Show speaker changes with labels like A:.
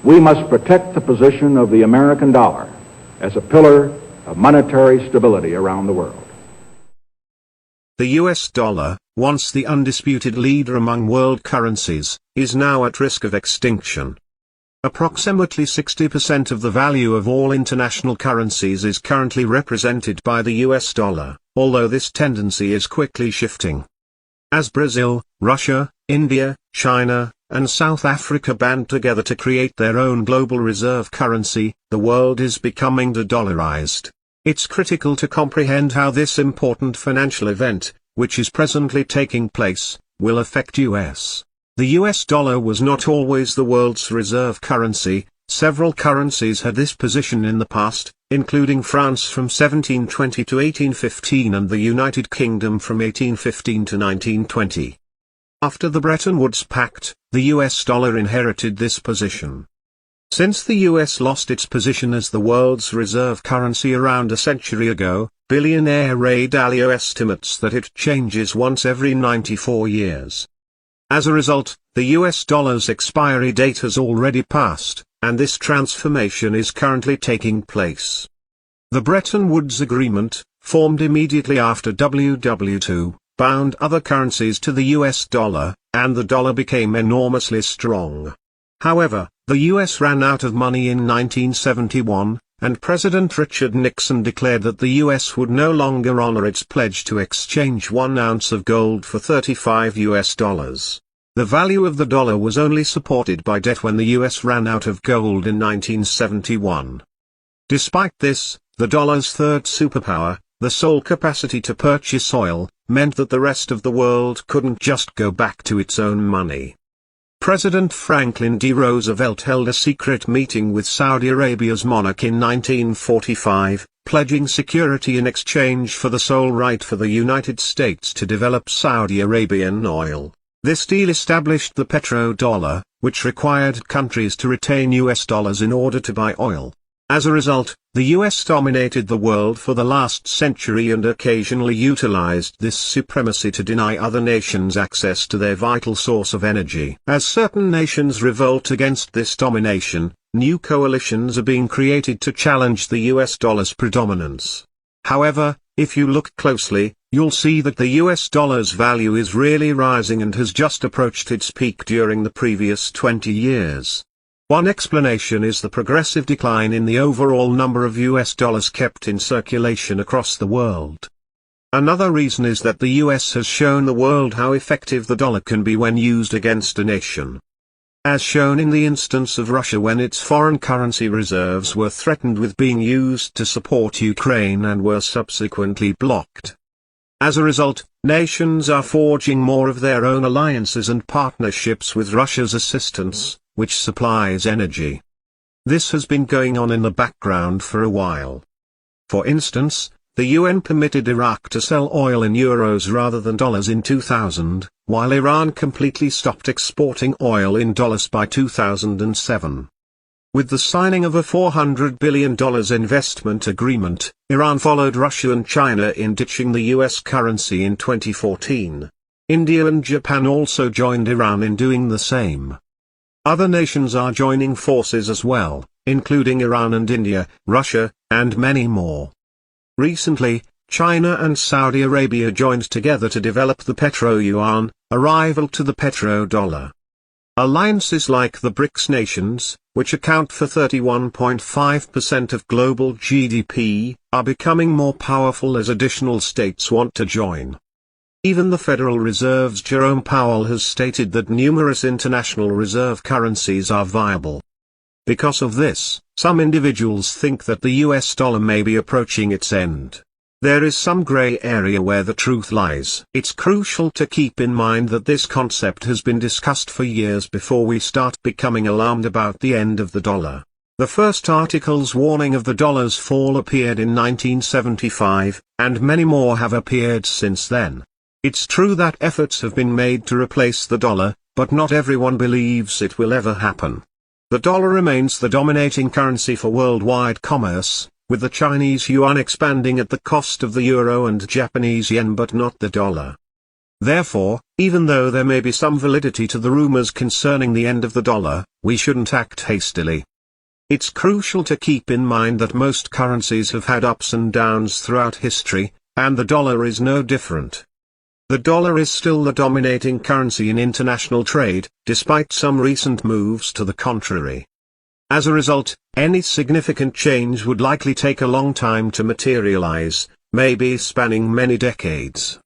A: we must protect the position of the American dollar as a pillar of monetary stability around the world.
B: The US dollar, once the undisputed leader among world currencies, is now at risk of extinction. Approximately 60% of the value of all international currencies is currently represented by the US dollar, although this tendency is quickly shifting. As Brazil, Russia, India, China, and South Africa band together to create their own global reserve currency, the world is becoming de-dollarized. It's critical to comprehend how this important financial event, which is presently taking place, will affect US. The US dollar was not always the world's reserve currency. Several currencies had this position in the past, including France from 1720 to 1815 and the United Kingdom from 1815 to 1920. After the Bretton Woods Pact, the US dollar inherited this position. Since the US lost its position as the world's reserve currency around a century ago, billionaire Ray Dalio estimates that it changes once every 94 years. As a result, the US dollar's expiry date has already passed, and this transformation is currently taking place. The Bretton Woods Agreement, formed immediately after WW2, bound other currencies to the US dollar, and the dollar became enormously strong. However, the US ran out of money in 1971, and President Richard Nixon declared that the US would no longer honor its pledge to exchange 1 ounce of gold for $35. The value of the dollar was only supported by debt when the US ran out of gold in 1971. Despite this, the dollar's third superpower, the sole capacity to purchase oil, meant that the rest of the world couldn't just go back to its own money. President Franklin D. Roosevelt held a secret meeting with Saudi Arabia's monarch in 1945, pledging security in exchange for the sole right for the United States to develop Saudi Arabian oil. This deal established the petrodollar, which required countries to retain US dollars in order to buy oil. As a result, the US dominated the world for the last century and occasionally utilized this supremacy to deny other nations access to their vital source of energy. As certain nations revolt against this domination, new coalitions are being created to challenge the US dollar's predominance. However, if you look closely, you'll see that the US dollar's value is really rising and has just approached its peak during the previous 20 years. One explanation is the progressive decline in the overall number of US dollars kept in circulation across the world. Another reason is that the US has shown the world how effective the dollar can be when used against a nation. As shown in the instance of Russia when its foreign currency reserves were threatened with being used to support Ukraine and were subsequently blocked. As a result, nations are forging more of their own alliances and partnerships with Russia's assistance, which supplies energy. This has been going on in the background for a while. For instance, the UN permitted Iraq to sell oil in euros rather than dollars in 2000, while Iran completely stopped exporting oil in dollars by 2007. With the signing of a $400 billion investment agreement, Iran followed Russia and China in ditching the US currency in 2014. India and Japan also joined Iran in doing the same. Other nations are joining forces as well, including Iran and India, Russia, and many more. Recently, China and Saudi Arabia joined together to develop the petro-yuan, a rival to the petrodollar. Alliances like the BRICS nations, which account for 31.5% of global GDP, are becoming more powerful as additional states want to join. Even the Federal Reserve's Jerome Powell has stated that numerous international reserve currencies are viable. Because of this, some individuals think that the US dollar may be approaching its end. There is some gray area where the truth lies. It's crucial to keep in mind that this concept has been discussed for years before we start becoming alarmed about the end of the dollar. The first articles warning of the dollar's fall appeared in 1975, and many more have appeared since then. It's true that efforts have been made to replace the dollar, but not everyone believes it will ever happen. The dollar remains the dominating currency for worldwide commerce, with the Chinese yuan expanding at the cost of the euro and Japanese yen but not the dollar. Therefore, even though there may be some validity to the rumors concerning the end of the dollar, we shouldn't act hastily. It's crucial to keep in mind that most currencies have had ups and downs throughout history, and the dollar is no different. The dollar is still the dominating currency in international trade, despite some recent moves to the contrary. As a result, any significant change would likely take a long time to materialize, maybe spanning many decades.